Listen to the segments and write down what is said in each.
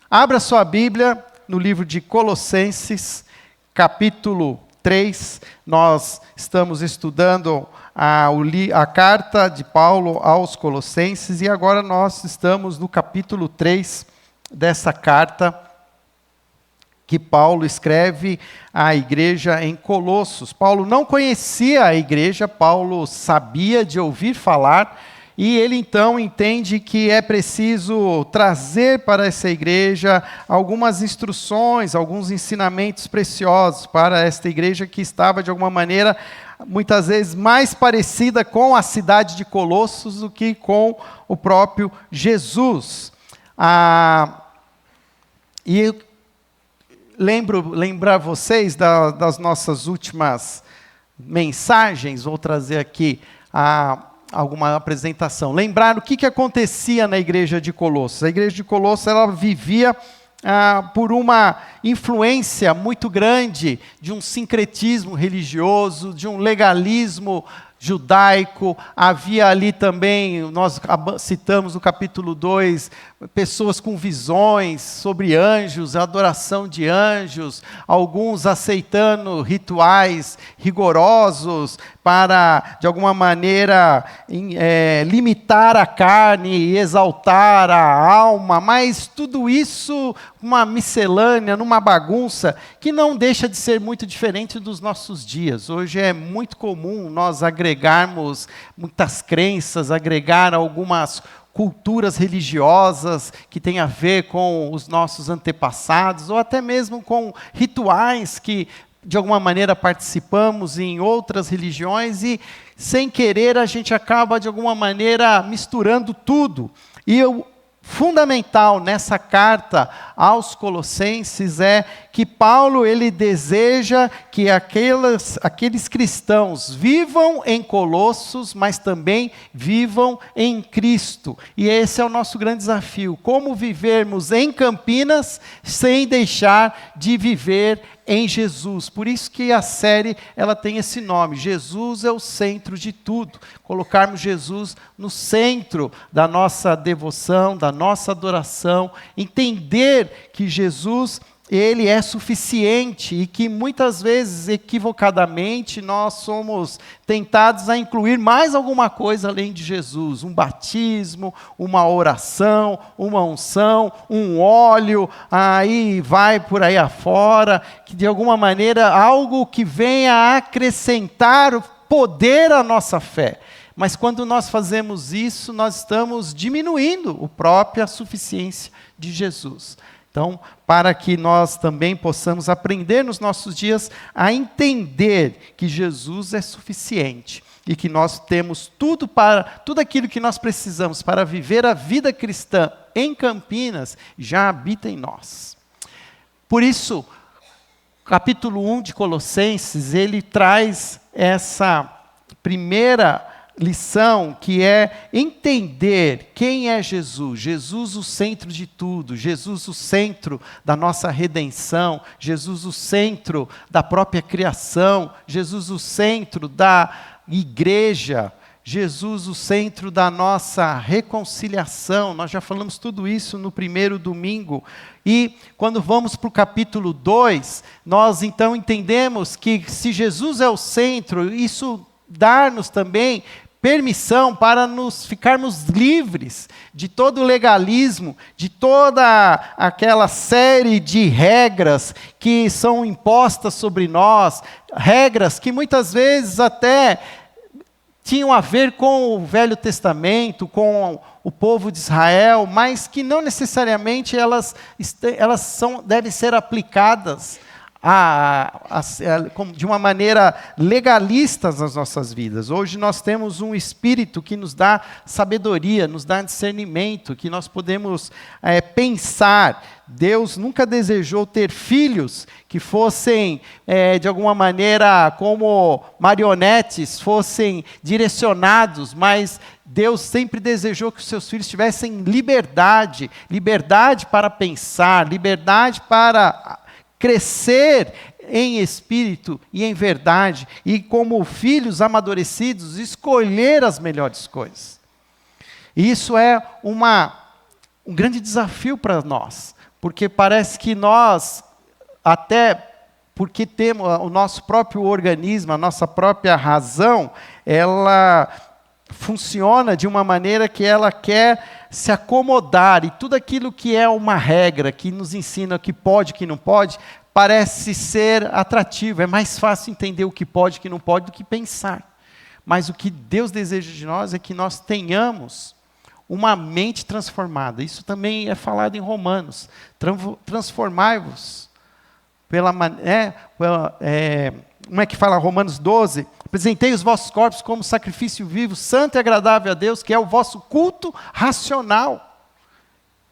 Abra sua Bíblia no livro de Colossenses, capítulo 3. Nós estamos estudando a carta de Paulo aos Colossenses e agora nós estamos no capítulo 3 dessa carta que Paulo escreve à igreja em Colossos. Paulo não conhecia a igreja, Paulo sabia de ouvir falar, e ele então entende que é preciso trazer para essa igreja algumas instruções, alguns ensinamentos preciosos para esta igreja que estava de alguma maneira, muitas vezes mais parecida com a cidade de Colossos do que com o próprio Jesus. E lembrar vocês das nossas últimas mensagens, vou trazer aqui alguma apresentação. Lembrar o que acontecia na igreja de Colossos. A igreja de Colossos ela vivia por uma influência muito grande de um sincretismo religioso, de um legalismo judaico. Havia ali também, nós citamos no capítulo 2, pessoas com visões sobre anjos, adoração de anjos, alguns aceitando rituais rigorosos para, de alguma maneira, limitar a carne e exaltar a alma, mas tudo isso uma miscelânea, numa bagunça, que não deixa de ser muito diferente dos nossos dias. Hoje é muito comum nós agregarmos muitas crenças, agregar algumas culturas religiosas que têm a ver com os nossos antepassados, ou até mesmo com rituais que, de alguma maneira, participamos em outras religiões e, sem querer, a gente acaba, de alguma maneira, misturando tudo. E o fundamental nessa carta aos Colossenses é que Paulo ele deseja que aqueles cristãos vivam em Colossos, mas também vivam em Cristo. E esse é o nosso grande desafio, como vivermos em Campinas sem deixar de viver em Jesus. Por isso que a série ela tem esse nome, Jesus é o centro de tudo. Colocarmos Jesus no centro da nossa devoção, da nossa adoração, entender que Jesus ele é suficiente e que muitas vezes, equivocadamente, nós somos tentados a incluir mais alguma coisa além de Jesus. Um batismo, uma oração, uma unção, um óleo, aí vai por aí afora, que de alguma maneira algo que venha acrescentar o poder à nossa fé. Mas quando nós fazemos isso, nós estamos diminuindo a própria suficiência de Jesus. Então, para que nós também possamos aprender nos nossos dias a entender que Jesus é suficiente e que nós temos tudo aquilo que nós precisamos para viver a vida cristã em Campinas, já habita em nós. Por isso, capítulo 1 de Colossenses, ele traz essa primeira lição, que é entender quem é Jesus. Jesus o centro de tudo, Jesus o centro da nossa redenção, Jesus o centro da própria criação, Jesus o centro da igreja, Jesus o centro da nossa reconciliação. Nós já falamos tudo isso no primeiro domingo. E quando vamos para o capítulo 2, nós então entendemos que se Jesus é o centro, isso dá-nos também permissão para ficarmos livres de todo o legalismo, de toda aquela série de regras que são impostas sobre nós, regras que muitas vezes até tinham a ver com o Velho Testamento, com o povo de Israel, mas que não necessariamente elas devem ser aplicadas de uma maneira legalista nas nossas vidas. Hoje nós temos um Espírito que nos dá sabedoria, nos dá discernimento, que nós podemos pensar. Deus nunca desejou ter filhos que fossem, de alguma maneira, como marionetes, fossem direcionados, mas Deus sempre desejou que os seus filhos tivessem liberdade para pensar, liberdade para crescer em espírito e em verdade, e como filhos amadurecidos, escolher as melhores coisas. E isso é um grande desafio para nós, porque parece que nós, até porque temos o nosso próprio organismo, a nossa própria razão, ela funciona de uma maneira que ela quer se acomodar, e tudo aquilo que é uma regra, que nos ensina o que pode e o que não pode, parece ser atrativo. É mais fácil entender o que pode e o que não pode do que pensar. Mas o que Deus deseja de nós é que nós tenhamos uma mente transformada. Isso também é falado em Romanos. Transformai-vos como é que fala Romanos 12? Apresentei os vossos corpos como sacrifício vivo, santo e agradável a Deus, que é o vosso culto racional.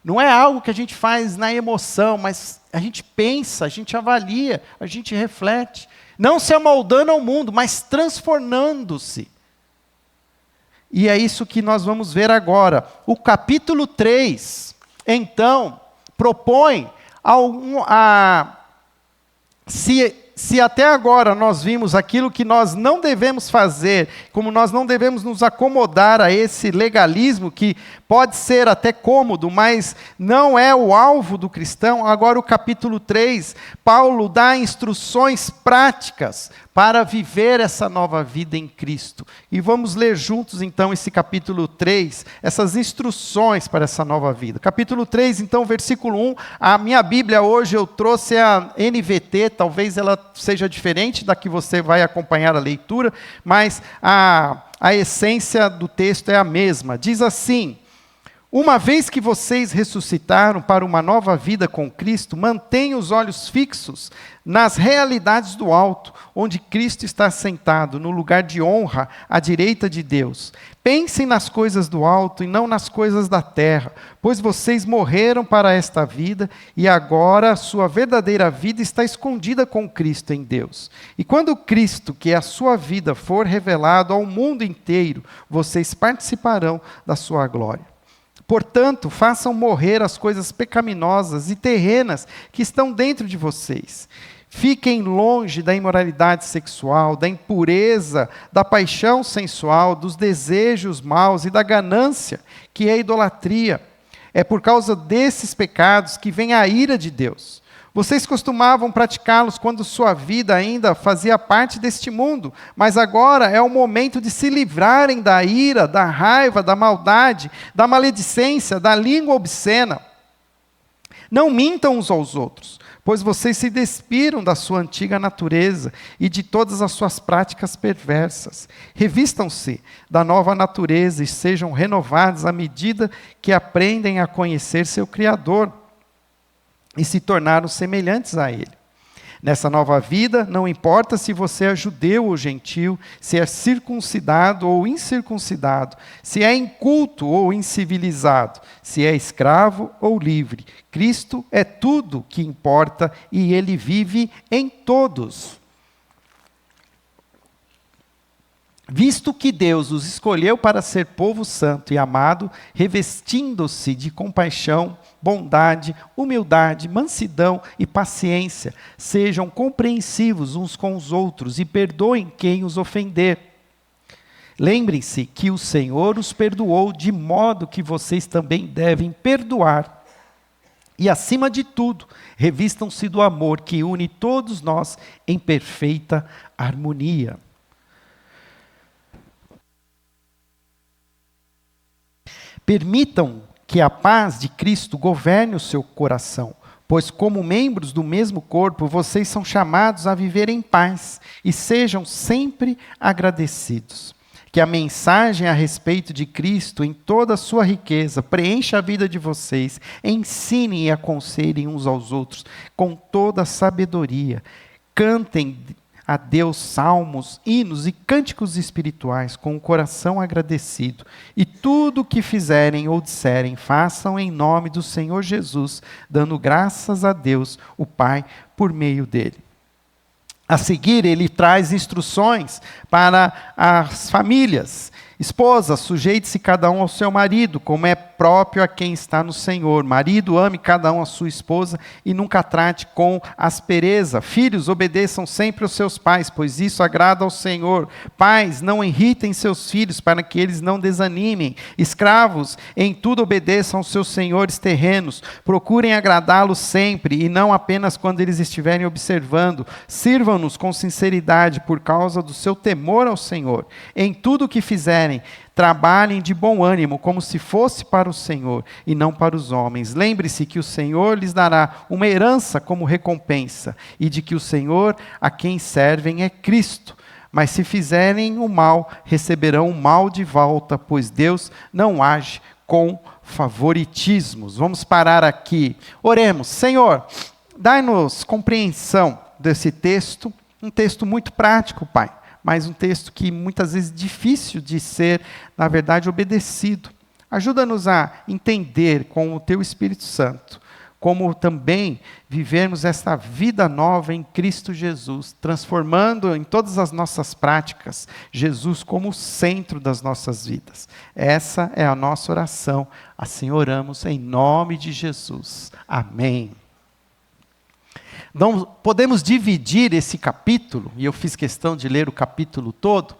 Não é algo que a gente faz na emoção, mas a gente pensa, a gente avalia, a gente reflete. Não se amoldando ao mundo, mas transformando-se. E é isso que nós vamos ver agora. O capítulo 3, então, propõe se até agora nós vimos aquilo que nós não devemos fazer, como nós não devemos nos acomodar a esse legalismo que pode ser até cômodo, mas não é o alvo do cristão, agora o capítulo 3, Paulo dá instruções práticas para viver essa nova vida em Cristo. E vamos ler juntos então esse capítulo 3, essas instruções para essa nova vida. Capítulo 3, então, versículo 1, a minha Bíblia hoje eu trouxe a NVT, talvez ela seja diferente da que você vai acompanhar a leitura, mas a essência do texto é a mesma. Diz assim: uma vez que vocês ressuscitaram para uma nova vida com Cristo, mantenham os olhos fixos nas realidades do alto, onde Cristo está sentado, no lugar de honra, à direita de Deus. Pensem nas coisas do alto e não nas coisas da terra, pois vocês morreram para esta vida e agora a sua verdadeira vida está escondida com Cristo em Deus. E quando Cristo, que é a sua vida, for revelado ao mundo inteiro, vocês participarão da sua glória. Portanto, façam morrer as coisas pecaminosas e terrenas que estão dentro de vocês. Fiquem longe da imoralidade sexual, da impureza, da paixão sensual, dos desejos maus e da ganância, que é a idolatria. É por causa desses pecados que vem a ira de Deus. Vocês costumavam praticá-los quando sua vida ainda fazia parte deste mundo, mas agora é o momento de se livrarem da ira, da raiva, da maldade, da maledicência, da língua obscena. Não mintam uns aos outros, pois vocês se despiram da sua antiga natureza e de todas as suas práticas perversas. Revistam-se da nova natureza e sejam renovados à medida que aprendem a conhecer seu Criador e se tornaram semelhantes a Ele. Nessa nova vida, não importa se você é judeu ou gentil, se é circuncidado ou incircuncidado, se é inculto ou incivilizado, se é escravo ou livre. Cristo é tudo que importa e Ele vive em todos. Visto que Deus os escolheu para ser povo santo e amado, revestindo-se de compaixão, bondade, humildade, mansidão e paciência, sejam compreensivos uns com os outros e perdoem quem os ofender. Lembrem-se que o Senhor os perdoou, de modo que vocês também devem perdoar. E, acima de tudo, revistam-se do amor que une todos nós em perfeita harmonia. Permitam que a paz de Cristo governe o seu coração, pois como membros do mesmo corpo, vocês são chamados a viver em paz e sejam sempre agradecidos. Que a mensagem a respeito de Cristo, em toda a sua riqueza, preencha a vida de vocês, ensinem e aconselhem uns aos outros com toda a sabedoria. Cantem a Deus salmos, hinos e cânticos espirituais com o coração agradecido. E tudo o que fizerem ou disserem, façam em nome do Senhor Jesus, dando graças a Deus, o Pai, por meio dele. A seguir, ele traz instruções para as famílias. Esposa, sujeite-se cada um ao seu marido, como é próprio a quem está no Senhor. Marido, ame cada um a sua esposa e nunca trate com aspereza. Filhos, obedeçam sempre aos seus pais, pois isso agrada ao Senhor. Pais, não irritem seus filhos para que eles não desanimem. Escravos, em tudo obedeçam aos seus senhores terrenos. Procurem agradá-los sempre e não apenas quando eles estiverem observando. Sirvam-nos com sinceridade por causa do seu temor ao Senhor. Em tudo o que fizerem, trabalhem de bom ânimo, como se fosse para o Senhor e não para os homens. Lembre-se que o Senhor lhes dará uma herança como recompensa e de que o Senhor a quem servem é Cristo. Mas se fizerem o mal, receberão o mal de volta, pois Deus não age com favoritismos. Vamos parar aqui. Oremos. Senhor, dai-nos compreensão desse texto, um texto muito prático, Pai, mas um texto que muitas vezes é difícil de ser, na verdade, obedecido. Ajuda-nos a entender com o Teu Espírito Santo, como também vivermos esta vida nova em Cristo Jesus, transformando em todas as nossas práticas Jesus como o centro das nossas vidas. Essa é a nossa oração, assim oramos em nome de Jesus. Amém. Então, podemos dividir esse capítulo, e eu fiz questão de ler o capítulo todo,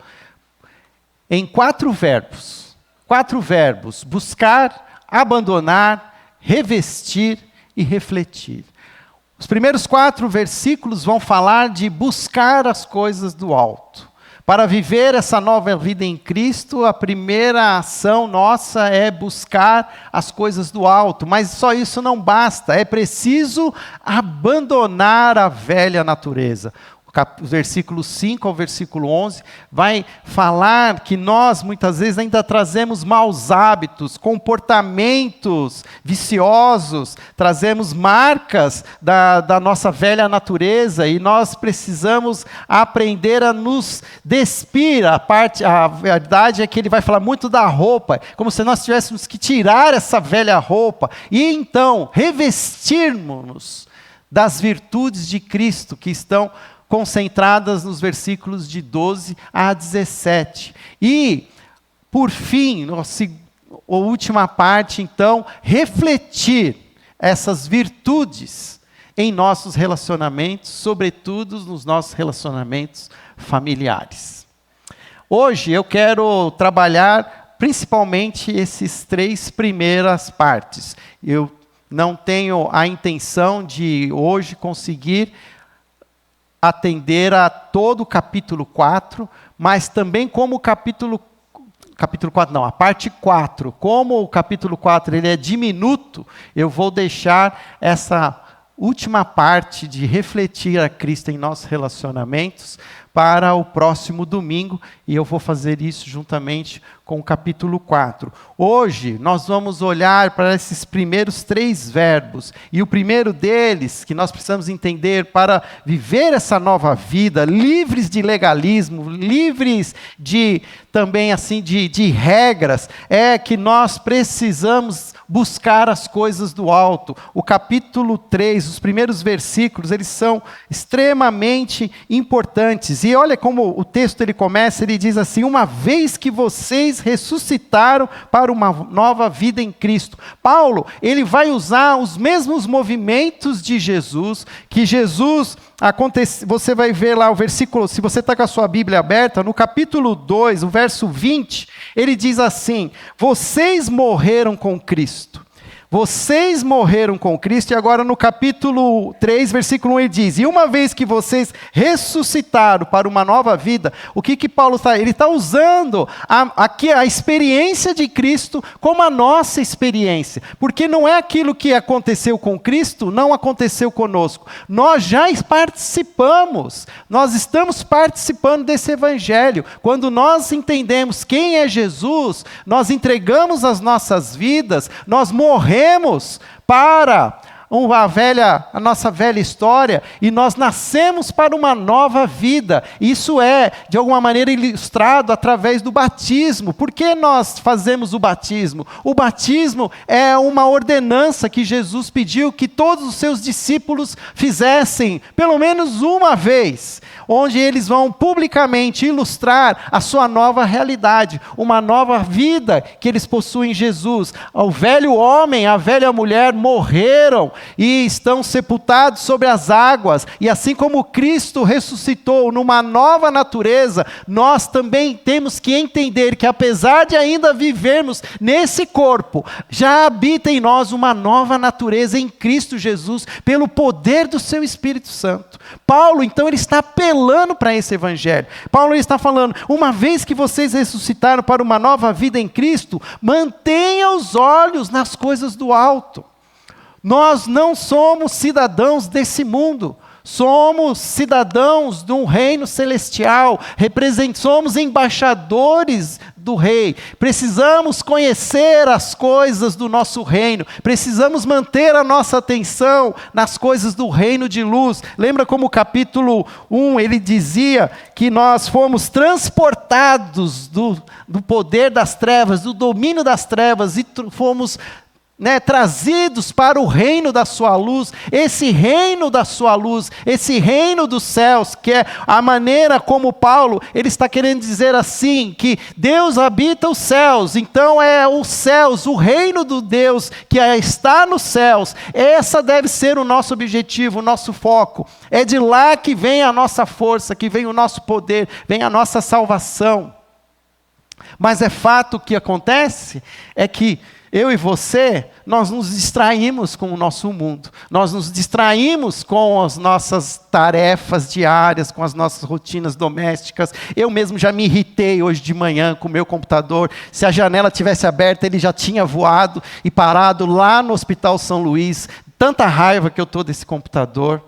em 4 verbos. 4 verbos: buscar, abandonar, revestir e refletir. Os primeiros 4 versículos vão falar de buscar as coisas do alto. Para viver essa nova vida em Cristo, a primeira ação nossa é buscar as coisas do alto. Mas só isso não basta, é preciso abandonar a velha natureza. O versículo 5 ao versículo 11 vai falar que nós muitas vezes ainda trazemos maus hábitos, comportamentos viciosos, trazemos marcas da nossa velha natureza e nós precisamos aprender a nos despir. A verdade é que ele vai falar muito da roupa, como se nós tivéssemos que tirar essa velha roupa e então revestirmos-nos das virtudes de Cristo que estão concentradas nos versículos de 12 a 17. E, por fim, a última parte, então, refletir essas virtudes em nossos relacionamentos, sobretudo nos nossos relacionamentos familiares. Hoje eu quero trabalhar principalmente esses 3 primeiras partes. Eu não tenho a intenção de hoje conseguir atender a todo o capítulo 4, mas também como a parte 4, como o capítulo 4 ele é diminuto, eu vou deixar essa última parte de refletir a Cristo em nossos relacionamentos para o próximo domingo, e eu vou fazer isso juntamente com o capítulo 4. Hoje, nós vamos olhar para esses primeiros 3 verbos, e o primeiro deles, que nós precisamos entender para viver essa nova vida, livres de legalismo, livres de, também assim, de regras, é que nós precisamos buscar as coisas do alto. O capítulo 3, os primeiros versículos, eles são extremamente importantes. E olha como o texto ele começa, ele diz assim: uma vez que vocês ressuscitaram para uma nova vida em Cristo. Paulo, ele vai usar os mesmos movimentos de Jesus, que Jesus acontece, você vai ver lá o versículo, se você está com a sua Bíblia aberta, no capítulo 2, o verso 20, ele diz assim: vocês morreram com Cristo. Vocês morreram com Cristo, e agora no capítulo 3, versículo 1, ele diz: e uma vez que vocês ressuscitaram para uma nova vida, o que Paulo está? Ele está usando aqui a experiência de Cristo como a nossa experiência, porque não é aquilo que aconteceu com Cristo, não aconteceu conosco. Nós já participamos, nós estamos participando desse evangelho. Quando nós entendemos quem é Jesus, nós entregamos as nossas vidas, nós morremos para a nossa velha história e nós nascemos para uma nova vida. Isso é, de alguma maneira, ilustrado através do batismo. Por que nós fazemos o batismo? O batismo é uma ordenança que Jesus pediu que todos os seus discípulos fizessem, pelo menos uma vez, onde eles vão publicamente ilustrar a sua nova realidade, uma nova vida que eles possuem em Jesus. O velho homem, a velha mulher morreram e estão sepultados sobre as águas, e assim como Cristo ressuscitou numa nova natureza, nós também temos que entender que apesar de ainda vivermos nesse corpo, já habita em nós uma nova natureza em Cristo Jesus, pelo poder do seu Espírito Santo. Paulo, então, ele está apelando para esse evangelho. Paulo ele está falando, uma vez que vocês ressuscitaram para uma nova vida em Cristo, mantenha os olhos nas coisas do alto. Nós não somos cidadãos desse mundo, somos cidadãos de um reino celestial, somos embaixadores do rei. Precisamos conhecer as coisas do nosso reino, precisamos manter a nossa atenção nas coisas do reino de luz. Lembra como o capítulo 1, ele dizia que nós fomos transportados do poder das trevas, do domínio das trevas, e fomos trazidos para o reino da sua luz. Esse reino da sua luz, esse reino dos céus, que é a maneira como Paulo, ele está querendo dizer assim, que Deus habita os céus, então é os céus, o reino do Deus que está nos céus, essa deve ser o nosso objetivo, o nosso foco. É de lá que vem a nossa força, que vem o nosso poder, vem a nossa salvação. Mas é fato que acontece, é que eu e você, nós nos distraímos com o nosso mundo, nós nos distraímos com as nossas tarefas diárias, com as nossas rotinas domésticas. Eu mesmo já me irritei hoje de manhã com o meu computador. Se a janela tivesse aberta, ele já tinha voado e parado lá no Hospital São Luís. Tanta raiva que eu estou desse computador.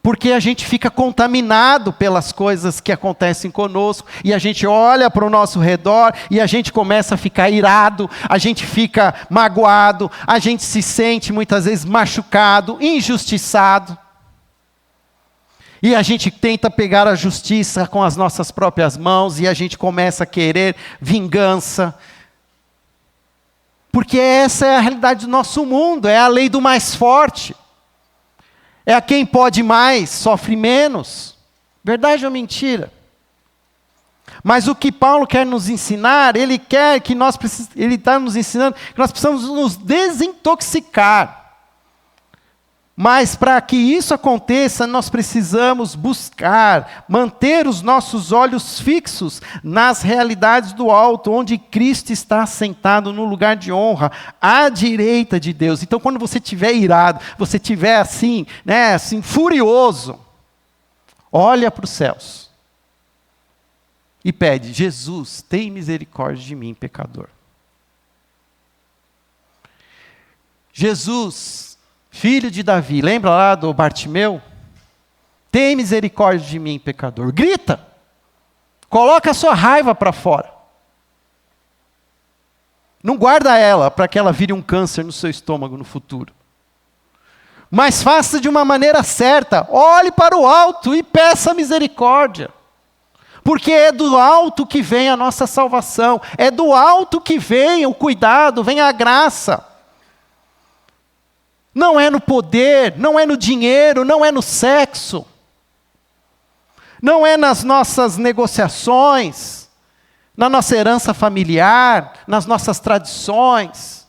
Porque a gente fica contaminado pelas coisas que acontecem conosco, e a gente olha para o nosso redor, e a gente começa a ficar irado, a gente fica magoado, a gente se sente muitas vezes machucado, injustiçado. E a gente tenta pegar a justiça com as nossas próprias mãos, e a gente começa a querer vingança. Porque essa é a realidade do nosso mundo, é a lei do mais forte. É a quem pode mais, sofre menos. Verdade ou mentira? Mas o que Paulo quer nos ensinar, ele está nos ensinando que nós precisamos nos desintoxicar. Mas para que isso aconteça, nós precisamos buscar, manter os nossos olhos fixos nas realidades do alto, onde Cristo está sentado no lugar de honra, à direita de Deus. Então, quando você estiver irado, você estiver assim, furioso, olha para os céus e pede: Jesus, tem misericórdia de mim, pecador. Jesus, filho de Davi, lembra lá do Bartimeu? Tem misericórdia de mim, pecador. Grita, coloca a sua raiva para fora. Não guarda ela para que ela vire um câncer no seu estômago no futuro. Mas faça de uma maneira certa, olhe para o alto e peça misericórdia. Porque é do alto que vem a nossa salvação, é do alto que vem o cuidado, vem a graça. Não é no poder, não é no dinheiro, não é no sexo. Não é nas nossas negociações, na nossa herança familiar, nas nossas tradições.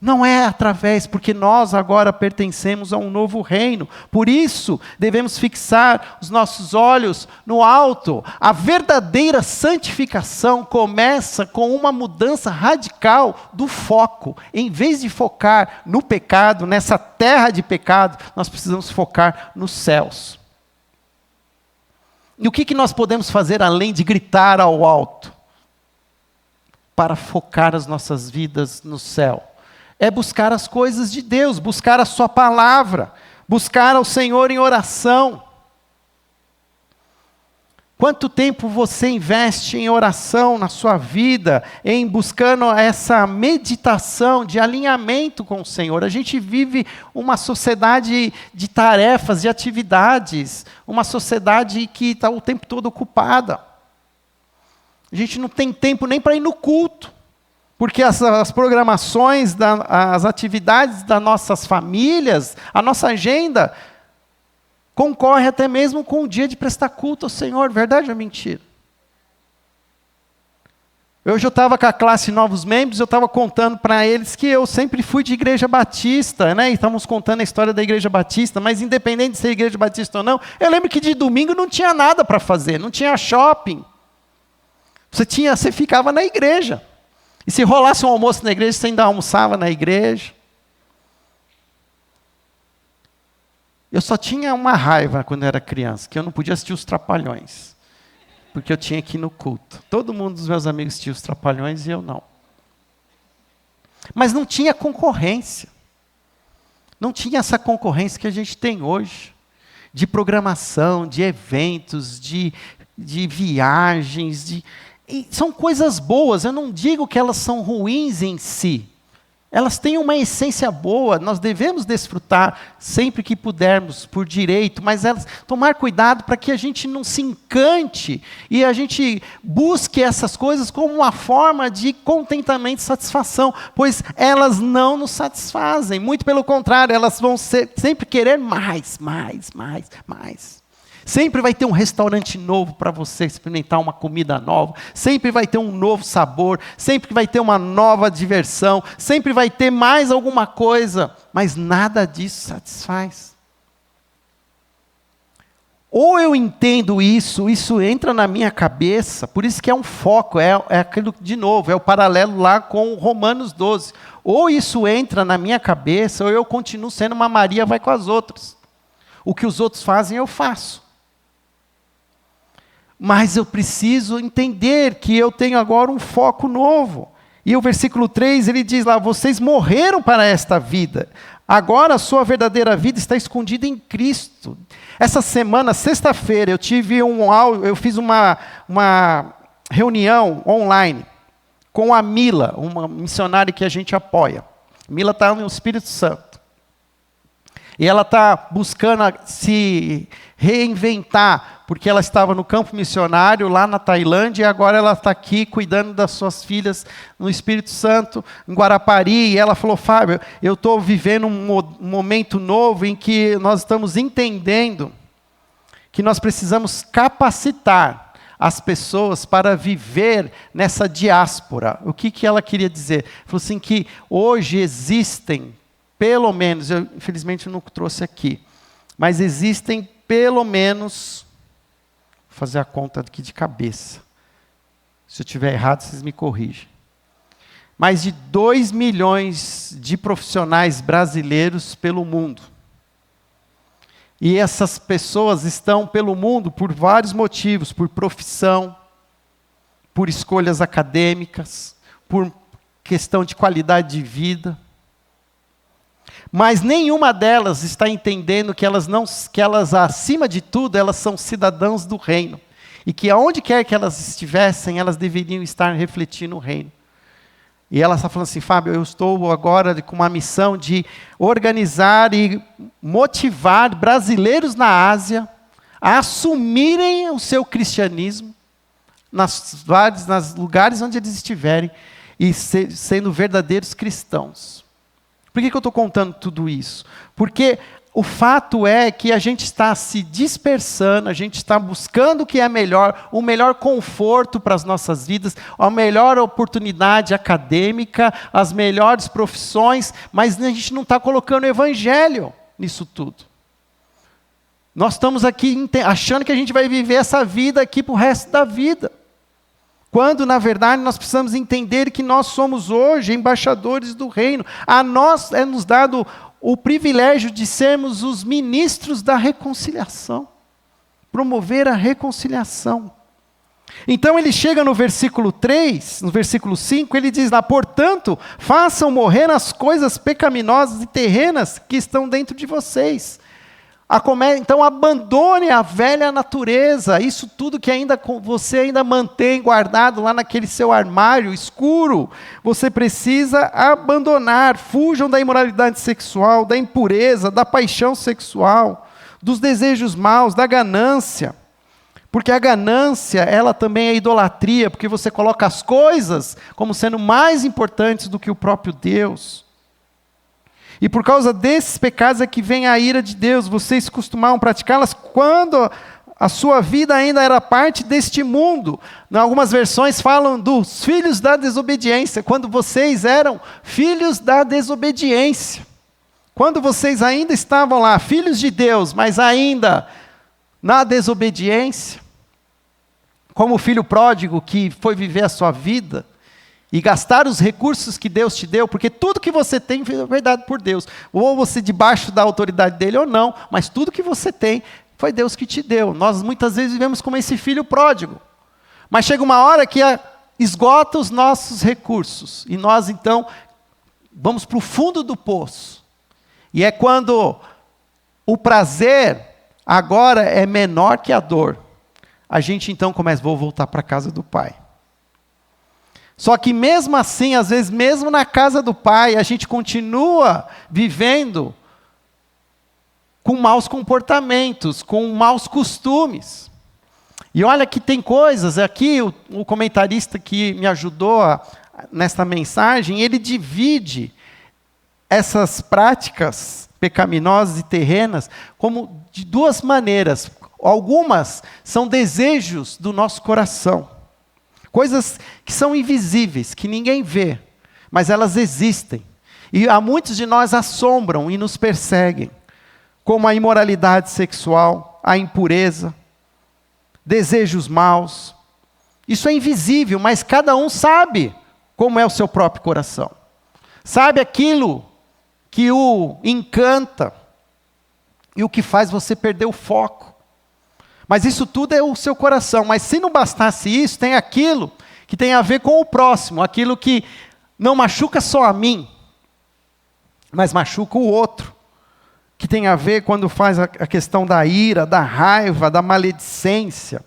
Não é através, porque nós agora pertencemos a um novo reino. Por isso, devemos fixar os nossos olhos no alto. A verdadeira santificação começa com uma mudança radical do foco. Em vez de focar no pecado, nessa terra de pecado, nós precisamos focar nos céus. E o que nós podemos fazer além de gritar ao alto? Para focar as nossas vidas no céu. É buscar as coisas de Deus, buscar a sua palavra, buscar ao Senhor em oração. Quanto tempo você investe em oração na sua vida, em buscando essa meditação de alinhamento com o Senhor? A gente vive uma sociedade de tarefas, de atividades, uma sociedade que está o tempo todo ocupada. A gente não tem tempo nem para ir no culto, porque as programações, as atividades das nossas famílias, a nossa agenda concorre até mesmo com o dia de prestar culto ao Senhor. Verdade ou mentira? Hoje eu estava com a classe Novos Membros, eu estava contando para eles que eu sempre fui de igreja batista, né? E estávamos contando a história da igreja batista, mas independente de ser igreja batista ou não, eu lembro que de domingo não tinha nada para fazer, não tinha shopping. Você ficava na igreja. E se rolasse um almoço na igreja, você ainda almoçava na igreja. Eu só tinha uma raiva quando eu era criança, que eu não podia assistir os Trapalhões, porque eu tinha que ir no culto. Todo mundo dos meus amigos assistia os Trapalhões e eu não. Mas não tinha concorrência. Não tinha essa concorrência que a gente tem hoje, de programação, de eventos, de viagens. E são coisas boas, eu não digo que elas são ruins em si. Elas têm uma essência boa, nós devemos desfrutar sempre que pudermos, por direito, mas tomar cuidado para que a gente não se encante e a gente busque essas coisas como uma forma de contentamento e satisfação, pois elas não nos satisfazem, muito pelo contrário, elas vão sempre querer mais. Sempre vai ter um restaurante novo para você experimentar uma comida nova. Sempre vai ter um novo sabor. Sempre vai ter uma nova diversão. Sempre vai ter mais alguma coisa. Mas nada disso satisfaz. Ou eu entendo isso entra na minha cabeça. Por isso que é um foco, é aquilo de novo, é o paralelo lá com Romanos 12. Ou isso entra na minha cabeça, ou eu continuo sendo uma Maria vai com as outras. O que os outros fazem, eu faço. Mas eu preciso entender que eu tenho agora um foco novo. E o versículo 3, ele diz lá, vocês morreram para esta vida. Agora a sua verdadeira vida está escondida em Cristo. Essa semana, sexta-feira, eu fiz uma reunião online com a Mila, uma missionária que a gente apoia. Mila está no Espírito Santo. E ela está buscando se reinventar, porque ela estava no campo missionário, lá na Tailândia, e agora ela está aqui cuidando das suas filhas no Espírito Santo, em Guarapari, e ela falou, Fábio, eu estou vivendo um momento novo em que nós estamos entendendo que nós precisamos capacitar as pessoas para viver nessa diáspora. O que ela queria dizer? Falou assim que hoje existem, pelo menos, eu infelizmente não trouxe aqui, mas existem pelo menos, vou fazer a conta aqui de cabeça, se eu estiver errado vocês me corrigem, mais de 2 milhões de profissionais brasileiros pelo mundo. E essas pessoas estão pelo mundo por vários motivos, por profissão, por escolhas acadêmicas, por questão de qualidade de vida. Mas nenhuma delas está entendendo que elas, acima de tudo, elas são cidadãos do reino. E que aonde quer que elas estivessem, elas deveriam estar refletindo o reino. E ela está falando assim, Fábio, eu estou agora com uma missão de organizar e motivar brasileiros na Ásia a assumirem o seu cristianismo nos lugares onde eles estiverem e sendo verdadeiros cristãos. Por que eu estou contando tudo isso? Porque o fato é que a gente está se dispersando, a gente está buscando o que é melhor, o melhor conforto para as nossas vidas, a melhor oportunidade acadêmica, as melhores profissões, mas a gente não está colocando o evangelho nisso tudo. Nós estamos aqui achando que a gente vai viver essa vida aqui para o resto da vida. Quando, na verdade, nós precisamos entender que nós somos hoje embaixadores do reino. A nós é nos dado o privilégio de sermos os ministros da reconciliação. Promover a reconciliação. Então ele chega no versículo 3, no versículo 5, ele diz lá, portanto, façam morrer as coisas pecaminosas e terrenas que estão dentro de vocês. Então abandone a velha natureza, isso tudo que você ainda mantém guardado lá naquele seu armário escuro, você precisa abandonar. Fujam da imoralidade sexual, da impureza, da paixão sexual, dos desejos maus, da ganância. Porque a ganância, ela também é idolatria, porque você coloca as coisas como sendo mais importantes do que o próprio Deus. E por causa desses pecados é que vem a ira de Deus. Vocês costumavam praticá-las quando a sua vida ainda era parte deste mundo. Em algumas versões falam dos filhos da desobediência, quando vocês eram filhos da desobediência. Quando vocês ainda estavam lá, filhos de Deus, mas ainda na desobediência. Como o filho pródigo que foi viver a sua vida e gastar os recursos que Deus te deu, porque tudo que você tem foi dado por Deus. Ou você debaixo da autoridade dele ou não, mas tudo que você tem foi Deus que te deu. Nós muitas vezes vivemos como esse filho pródigo. Mas chega uma hora que esgota os nossos recursos. E nós então vamos para o fundo do poço. E é quando o prazer agora é menor que a dor. A gente então começa, vou voltar para a casa do Pai. Só que mesmo assim, às vezes, mesmo na casa do Pai, a gente continua vivendo com maus comportamentos, com maus costumes. E olha que tem coisas, aqui o comentarista que me ajudou nesta mensagem, ele divide essas práticas pecaminosas e terrenas como de duas maneiras. Algumas são desejos do nosso coração. Coisas que são invisíveis, que ninguém vê, mas elas existem. E a muitos de nós assombram e nos perseguem, como a imoralidade sexual, a impureza, desejos maus. Isso é invisível, mas cada um sabe como é o seu próprio coração. Sabe aquilo que o encanta e o que faz você perder o foco. Mas isso tudo é o seu coração. Mas se não bastasse isso, tem aquilo que tem a ver com o próximo. Aquilo que não machuca só a mim, mas machuca o outro. Que tem a ver quando faz a questão da ira, da raiva, da maledicência,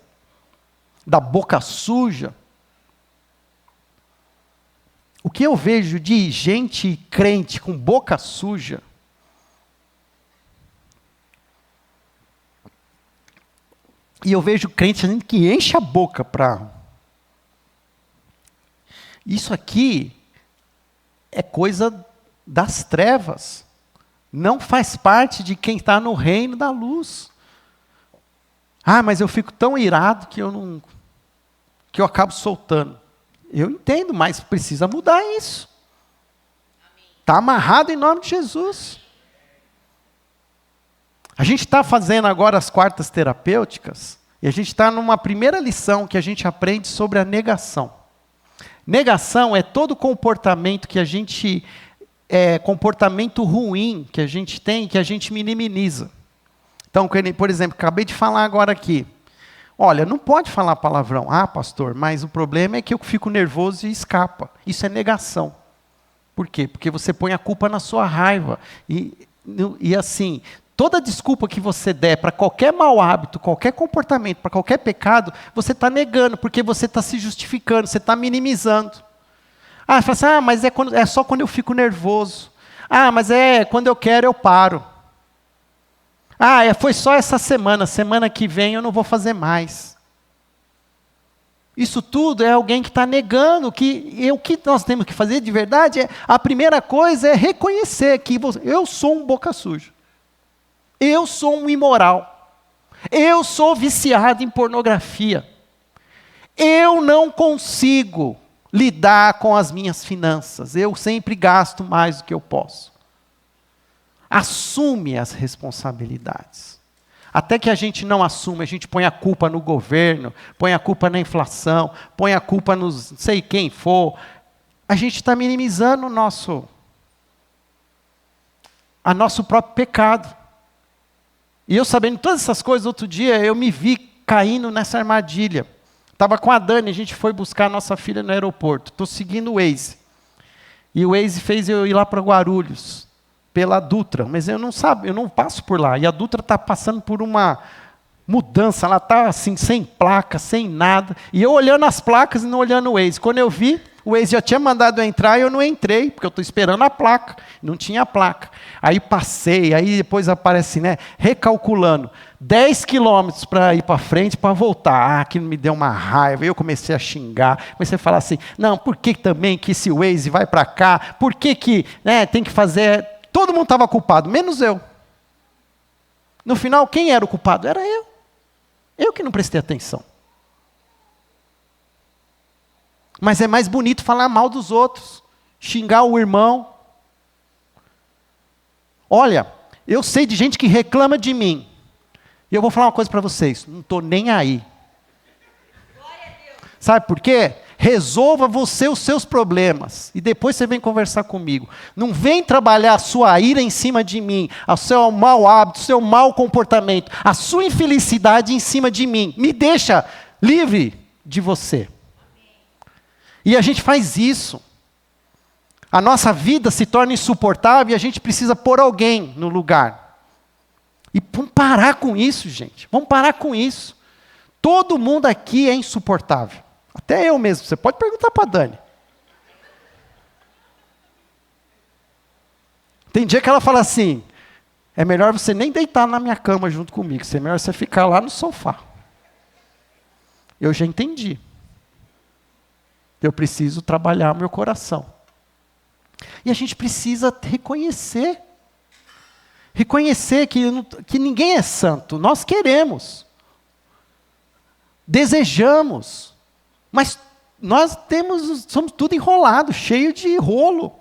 da boca suja. O que eu vejo de gente crente com boca suja, e eu vejo crente que enche a boca para... Isso aqui é coisa das trevas. Não faz parte de quem está no reino da luz. Ah, mas eu fico tão irado que eu acabo soltando. Eu entendo, mas precisa mudar isso. Está amarrado em nome de Jesus. A gente está fazendo agora as quartas terapêuticas, e a gente está numa primeira lição que a gente aprende sobre a negação. Negação é todo comportamento que a gente, comportamento ruim que a gente tem, que a gente minimiza. Então, por exemplo, acabei de falar agora aqui. Olha, não pode falar palavrão. Ah, pastor, mas o problema é que eu fico nervoso e escapa. Isso é negação. Por quê? Porque você põe a culpa na sua raiva. E assim... Toda desculpa que você der para qualquer mau hábito, qualquer comportamento, para qualquer pecado, você está negando, porque você está se justificando, você está minimizando. Ah, fala assim, mas é só quando eu fico nervoso. Ah, mas quando eu quero eu paro. Ah, foi só essa semana que vem eu não vou fazer mais. Isso tudo é alguém que está negando, o que nós temos que fazer de verdade, a primeira coisa é reconhecer que eu sou um boca suja. Eu sou um imoral. Eu sou viciado em pornografia. Eu não consigo lidar com as minhas finanças. Eu sempre gasto mais do que eu posso. Assume as responsabilidades. Até que a gente não assume, a gente põe a culpa no governo, põe a culpa na inflação, põe a culpa nos não sei quem for. A gente está minimizando o nosso próprio pecado. E eu sabendo todas essas coisas, outro dia eu me vi caindo nessa armadilha. Estava com a Dani, a gente foi buscar a nossa filha no aeroporto. Estou seguindo o Waze. E o Waze fez eu ir lá para Guarulhos. pela Dutra, mas eu não passo por lá. E a Dutra está passando por uma mudança, ela está assim, sem placa, sem nada. E eu olhando as placas e não olhando o Waze. Quando eu vi, o Waze já tinha mandado eu entrar e eu não entrei, porque eu estou esperando a placa. Não tinha placa. Aí passei, aí depois aparece, né, recalculando. 10 quilômetros para ir para frente, para voltar. Aquilo me deu uma raiva. Eu comecei a xingar. Comecei a falar assim, não, por que também que esse Waze vai para cá? Por que né, tem que fazer... Todo mundo estava culpado, menos eu. No final, quem era o culpado? Era eu. Eu que não prestei atenção. Mas é mais bonito falar mal dos outros, xingar o irmão. Olha, eu sei de gente que reclama de mim. E eu vou falar uma coisa para vocês, não estou nem aí. Sabe por quê? Resolva você os seus problemas. E depois você vem conversar comigo. Não vem trabalhar a sua ira em cima de mim, o seu mau hábito, o seu mau comportamento, a sua infelicidade em cima de mim. Me deixa livre de você. E a gente faz isso. A nossa vida se torna insuportável e a gente precisa pôr alguém no lugar. E vamos parar com isso, gente. Vamos parar com isso. Todo mundo aqui é insuportável. Até eu mesmo. Você pode perguntar para a Dani. Tem dia que ela fala assim, é melhor você nem deitar na minha cama junto comigo. É melhor você ficar lá no sofá. Eu já entendi. Eu preciso trabalhar meu coração. E a gente precisa reconhecer. Reconhecer que ninguém é santo. Nós queremos. Desejamos. Mas nós somos tudo enrolado, cheio de rolo.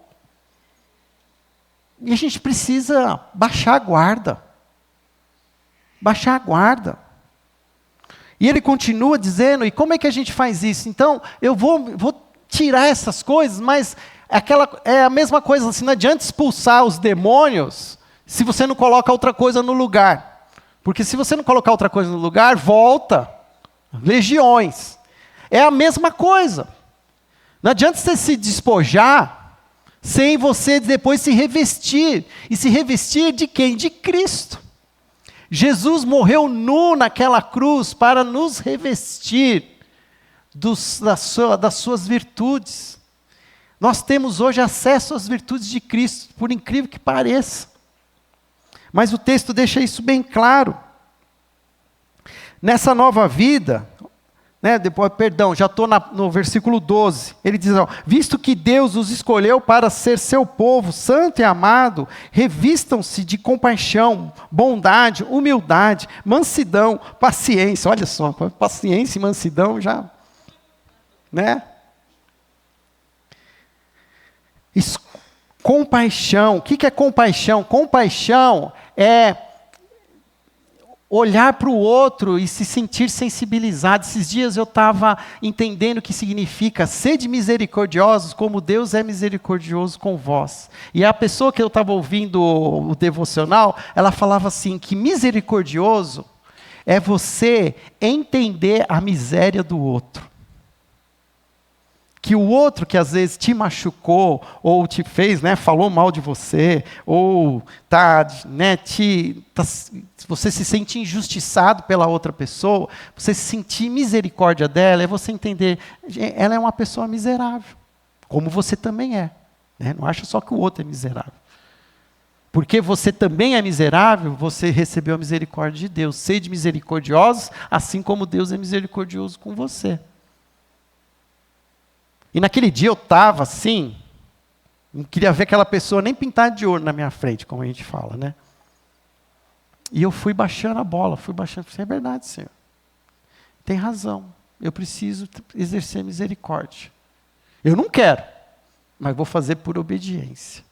E a gente precisa baixar a guarda. Baixar a guarda. E ele continua dizendo, e como é que a gente faz isso? Então, eu vou tirar essas coisas, mas é a mesma coisa, assim, não adianta expulsar os demônios se você não coloca outra coisa no lugar. Porque se você não colocar outra coisa no lugar, volta. Legiões. É a mesma coisa. Não adianta você se despojar sem você depois se revestir. E se revestir de quem? De Cristo. Jesus morreu nu naquela cruz para nos revestir das suas virtudes. Nós temos hoje acesso às virtudes de Cristo, por incrível que pareça. Mas o texto deixa isso bem claro. Nessa nova vida, já estou no versículo 12, ele diz, visto que Deus os escolheu para ser seu povo santo e amado, revistam-se de compaixão, bondade, humildade, mansidão, paciência, olha só, paciência e mansidão já, né? Compaixão, o que é compaixão? Compaixão é olhar para o outro e se sentir sensibilizado. Esses dias eu estava entendendo o que significa sede misericordiosos como Deus é misericordioso com vós. E a pessoa que eu estava ouvindo o devocional, ela falava assim, que misericordioso é você entender a miséria do outro. Que o outro que às vezes te machucou, ou te fez, falou mal de você, ou você se sente injustiçado pela outra pessoa, você sentir misericórdia dela, é você entender, ela é uma pessoa miserável, como você também é. Não acha só que o outro é miserável. Porque você também é miserável, você recebeu a misericórdia de Deus. Sede misericordiosos, assim como Deus é misericordioso com você. E naquele dia eu estava assim, não queria ver aquela pessoa nem pintar de ouro na minha frente, como a gente fala, né? E eu fui baixando a bola, é verdade, Senhor. Tem razão, eu preciso exercer misericórdia. Eu não quero, mas vou fazer por obediência.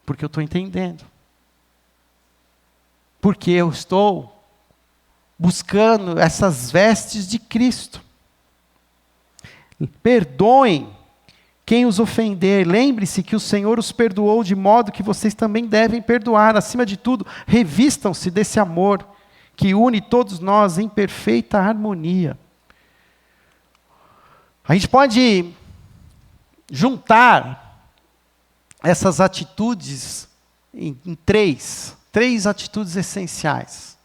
Porque eu estou entendendo. Porque eu estou buscando essas vestes de Cristo. Perdoem quem os ofender. Lembre-se que o Senhor os perdoou de modo que vocês também devem perdoar. Acima de tudo, revistam-se desse amor que une todos nós em perfeita harmonia. A gente pode juntar essas atitudes em três atitudes essenciais,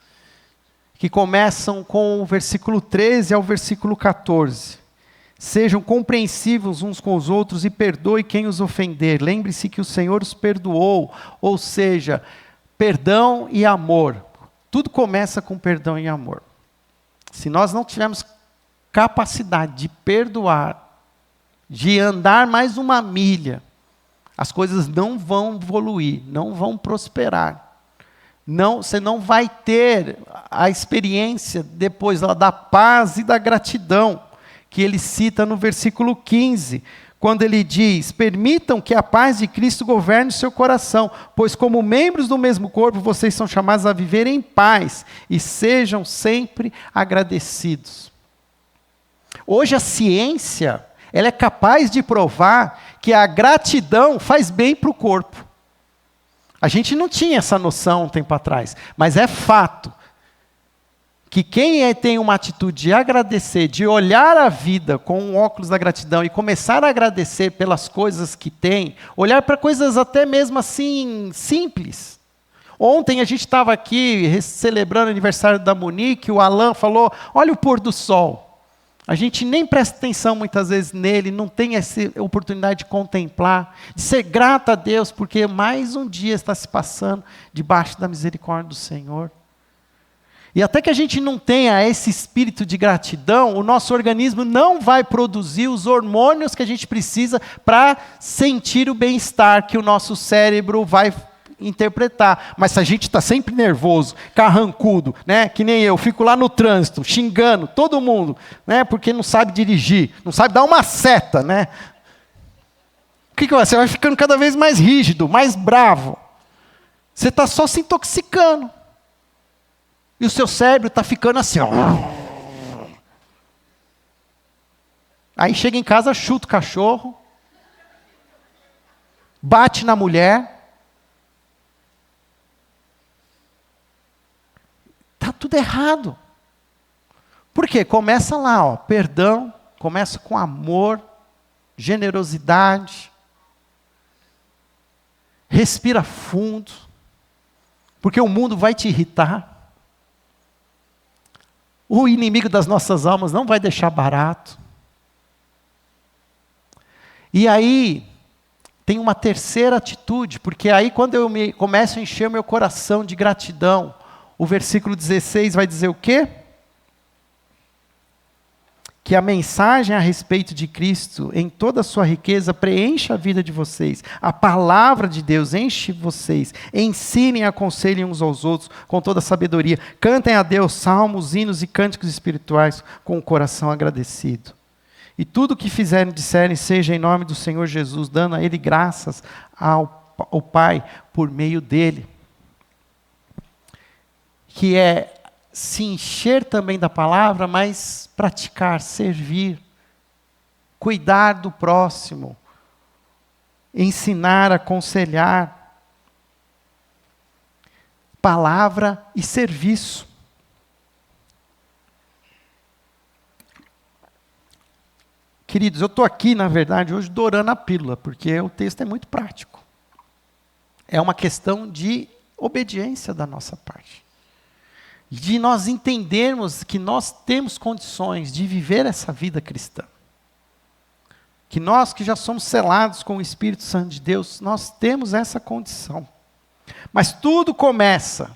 que começam com o versículo 13 ao versículo 14. Sejam compreensivos uns com os outros e perdoe quem os ofender. Lembre-se que o Senhor os perdoou, ou seja, perdão e amor. Tudo começa com perdão e amor. Se nós não tivermos capacidade de perdoar, de andar mais uma milha, as coisas não vão evoluir, não vão prosperar. Você não vai ter a experiência depois da paz e da gratidão, que ele cita no versículo 15, quando ele diz: permitam que a paz de Cristo governe o seu coração, pois como membros do mesmo corpo, vocês são chamados a viver em paz, e sejam sempre agradecidos. Hoje a ciência, ela é capaz de provar que a gratidão faz bem para o corpo. A gente não tinha essa noção um tempo atrás, mas é fato que quem tem uma atitude de agradecer, de olhar a vida com um óculos da gratidão e começar a agradecer pelas coisas que tem, olhar para coisas até mesmo assim simples. Ontem a gente estava aqui celebrando o aniversário da Monique, o Alan falou: olha o pôr do sol. A gente nem presta atenção muitas vezes nele, não tem essa oportunidade de contemplar, de ser grato a Deus, porque mais um dia está se passando debaixo da misericórdia do Senhor. E até que a gente não tenha esse espírito de gratidão, o nosso organismo não vai produzir os hormônios que a gente precisa para sentir o bem-estar que o nosso cérebro vai interpretar. Mas se a gente está sempre nervoso, carrancudo, né, que nem eu, fico lá no trânsito, xingando todo mundo, né, porque não sabe dirigir, não sabe dar uma seta, né? O que vai? Você vai ficando cada vez mais rígido, mais bravo. Você está só se intoxicando. E o seu cérebro está ficando assim, ó. Aí chega em casa, chuta o cachorro, bate na mulher. Está tudo errado. Por quê? Começa lá, ó, perdão, começa com amor, generosidade. Respira fundo, porque o mundo vai te irritar. O inimigo das nossas almas não vai deixar barato. E aí, tem uma terceira atitude, porque aí quando eu começo a encher meu coração de gratidão, o versículo 16 vai dizer o quê? Que a mensagem a respeito de Cristo, em toda a sua riqueza, preencha a vida de vocês. A palavra de Deus enche vocês. Ensinem e aconselhem uns aos outros com toda a sabedoria. Cantem a Deus salmos, hinos e cânticos espirituais com o coração agradecido. E tudo o que fizerem e disserem, seja em nome do Senhor Jesus, dando a Ele graças ao Pai por meio dEle. Que é se encher também da palavra, mas praticar, servir, cuidar do próximo, ensinar, aconselhar. Palavra e serviço. Queridos, eu estou aqui, na verdade, hoje dourando a pílula, porque o texto é muito prático. É uma questão de obediência da nossa parte. De nós entendermos que nós temos condições de viver essa vida cristã. Que nós que já somos selados com o Espírito Santo de Deus, nós temos essa condição. Mas tudo começa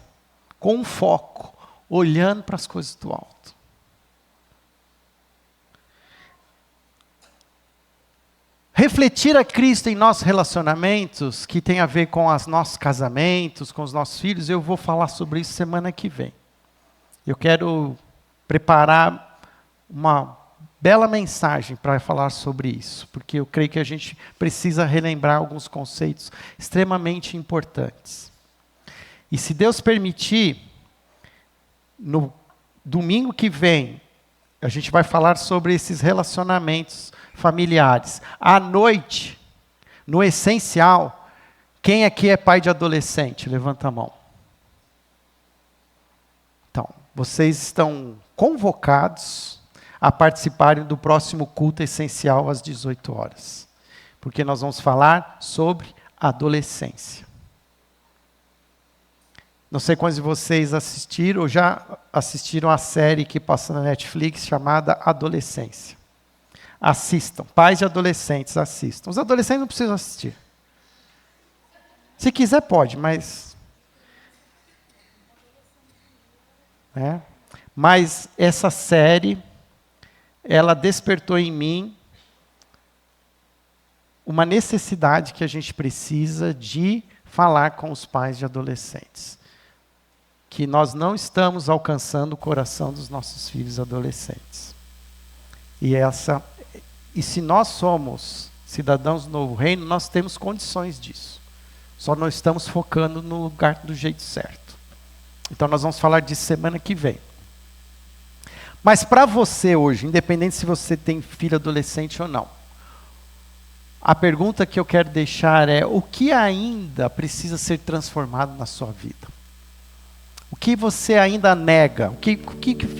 com um foco, olhando para as coisas do alto. Refletir a Cristo em nossos relacionamentos, que tem a ver com os nossos casamentos, com os nossos filhos, eu vou falar sobre isso semana que vem. Eu quero preparar uma bela mensagem para falar sobre isso, porque eu creio que a gente precisa relembrar alguns conceitos extremamente importantes. E se Deus permitir, no domingo que vem, a gente vai falar sobre esses relacionamentos familiares. À noite, no essencial, quem aqui é pai de adolescente? Levanta a mão. Então, vocês estão convocados a participarem do próximo culto essencial às 18 horas. Porque nós vamos falar sobre adolescência. Não sei quantos de vocês assistiram ou já assistiram a série que passa na Netflix chamada Adolescência. Assistam, pais de adolescentes, assistam. Os adolescentes não precisam assistir. Se quiser pode, mas... Mas essa série, ela despertou em mim uma necessidade que a gente precisa de falar com os pais de adolescentes. Que nós não estamos alcançando o coração dos nossos filhos adolescentes. E se nós somos cidadãos do novo reino, nós temos condições disso. Só não estamos focando no lugar do jeito certo. Então nós vamos falar disso semana que vem. Mas para você hoje, independente se você tem filho adolescente ou não, a pergunta que eu quero deixar é: o que ainda precisa ser transformado na sua vida? O que você ainda nega? O que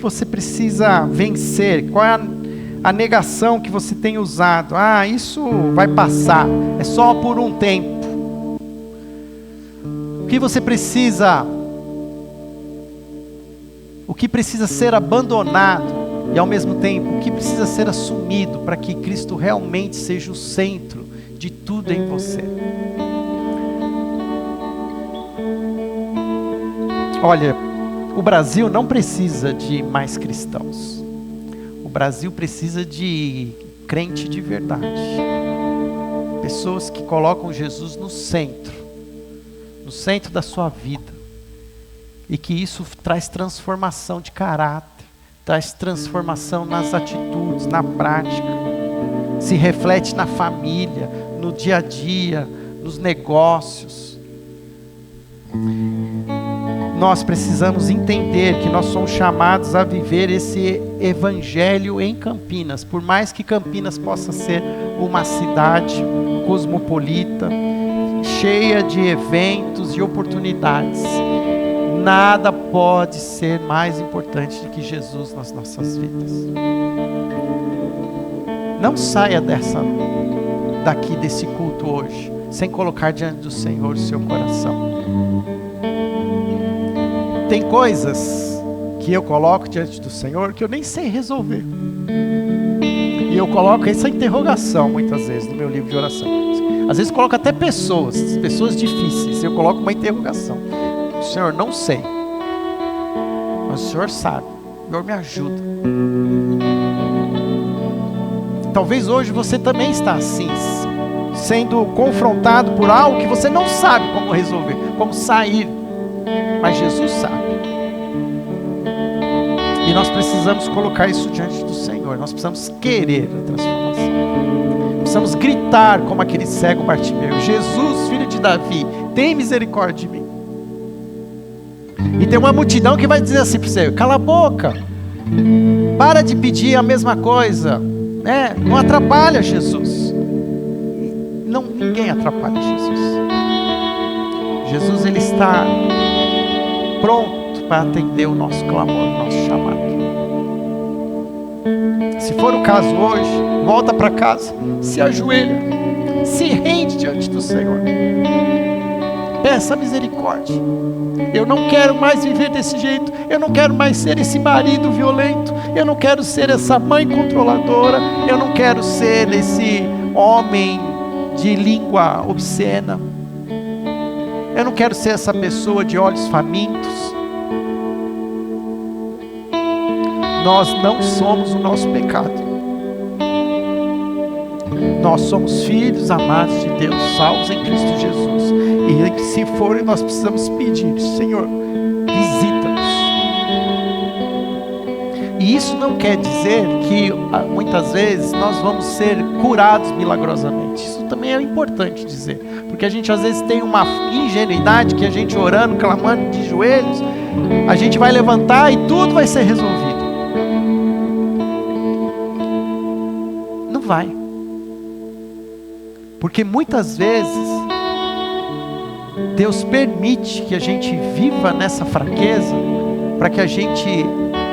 você precisa vencer? Qual é a negação que você tem usado? Isso vai passar, é só por um tempo. O que você precisa... O que precisa ser abandonado e, ao mesmo tempo, o que precisa ser assumido para que Cristo realmente seja o centro de tudo em você? Olha, o Brasil não precisa de mais cristãos. O Brasil precisa de crente de verdade. Pessoas que colocam Jesus no centro da sua vida. E que isso traz transformação de caráter, traz transformação nas atitudes, na prática. Se reflete na família, no dia a dia, nos negócios. Nós precisamos entender que nós somos chamados a viver esse evangelho em Campinas. Por mais que Campinas possa ser uma cidade cosmopolita, cheia de eventos e oportunidades, nada pode ser mais importante do que Jesus nas nossas vidas. Não saia daqui desse culto hoje sem colocar diante do Senhor o seu coração. Tem coisas que eu coloco diante do Senhor que eu nem sei resolver. E eu coloco essa interrogação muitas vezes no meu livro de oração. Às vezes coloco até pessoas difíceis. Eu coloco uma interrogação. Senhor, não sei. Mas o Senhor sabe. O Senhor me ajuda. Talvez hoje você também está assim, sendo confrontado por algo que você não sabe como resolver, como sair. Mas Jesus sabe. E nós precisamos colocar isso diante do Senhor. Nós precisamos querer a transformação. Precisamos gritar como aquele cego Bartimeu: Jesus, filho de Davi, tem misericórdia de mim. E tem uma multidão que vai dizer assim para você: cala a boca, para de pedir a mesma coisa, não atrapalha Jesus. Não, ninguém atrapalha Jesus. Jesus, ele está pronto para atender o nosso clamor, o nosso chamado. Se for o caso hoje, volta para casa, se ajoelha, se rende diante do Senhor, peça misericórdia. Eu não quero mais viver desse jeito. Eu não quero mais ser esse marido violento. Eu não quero ser essa mãe controladora. Eu não quero ser esse homem de língua obscena. Eu não quero ser essa pessoa de olhos famintos. Nós não somos o nosso pecado. Nós somos filhos amados de Deus, salvos em Cristo Jesus. E se for, nós precisamos pedir: Senhor, visita-nos. E isso não quer dizer que muitas vezes nós vamos ser curados milagrosamente. Isso também é importante dizer, porque a gente às vezes tem uma ingenuidade que a gente orando, clamando de joelhos, a gente vai levantar e tudo vai ser resolvido. Não vai. Porque muitas vezes Deus permite que a gente viva nessa fraqueza para que a gente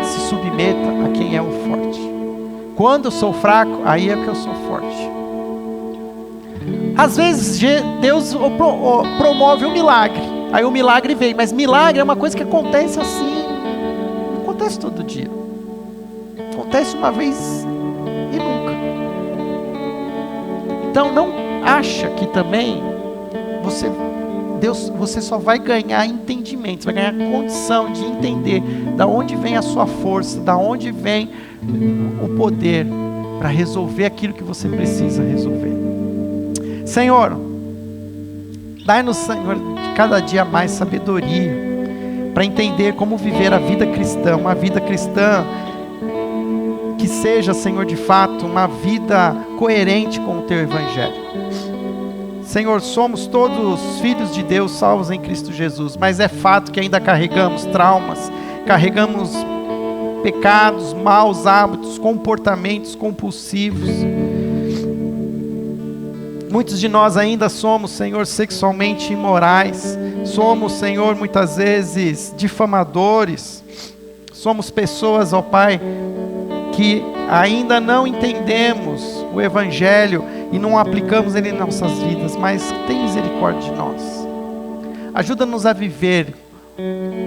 se submeta a quem é o forte. Quando eu sou fraco, aí é que eu sou forte. Às vezes Deus promove um milagre, aí o milagre vem, mas milagre é uma coisa que acontece assim, não acontece todo dia, acontece uma vez e nunca. Então não acha que também você só vai ganhar entendimento, você vai ganhar condição de entender da onde vem a sua força, da onde vem o poder para resolver aquilo que você precisa resolver. Senhor, dai-nos, Senhor, de cada dia mais sabedoria para entender como viver a vida cristã, uma vida cristã que seja, Senhor, de fato, uma vida coerente com o Teu Evangelho. Senhor, somos todos filhos de Deus, salvos em Cristo Jesus, mas é fato que ainda carregamos traumas, carregamos pecados, maus hábitos, comportamentos compulsivos. Muitos de nós ainda somos, Senhor, sexualmente imorais, somos, Senhor, muitas vezes difamadores, somos pessoas, ó Pai, que ainda não entendemos o Evangelho e não aplicamos ele em nossas vidas, mas tem misericórdia de nós. Ajuda-nos a viver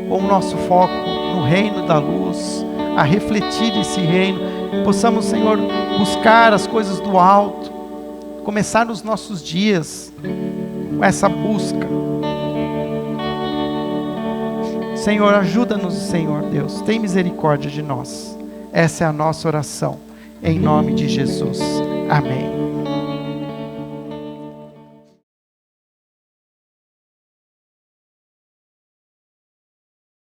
com o nosso foco no reino da luz, a refletir esse reino, possamos, Senhor, buscar as coisas do alto, começar os nossos dias com essa busca. Senhor, ajuda-nos, Senhor Deus, tem misericórdia de nós. Essa é a nossa oração, em nome de Jesus. Amém.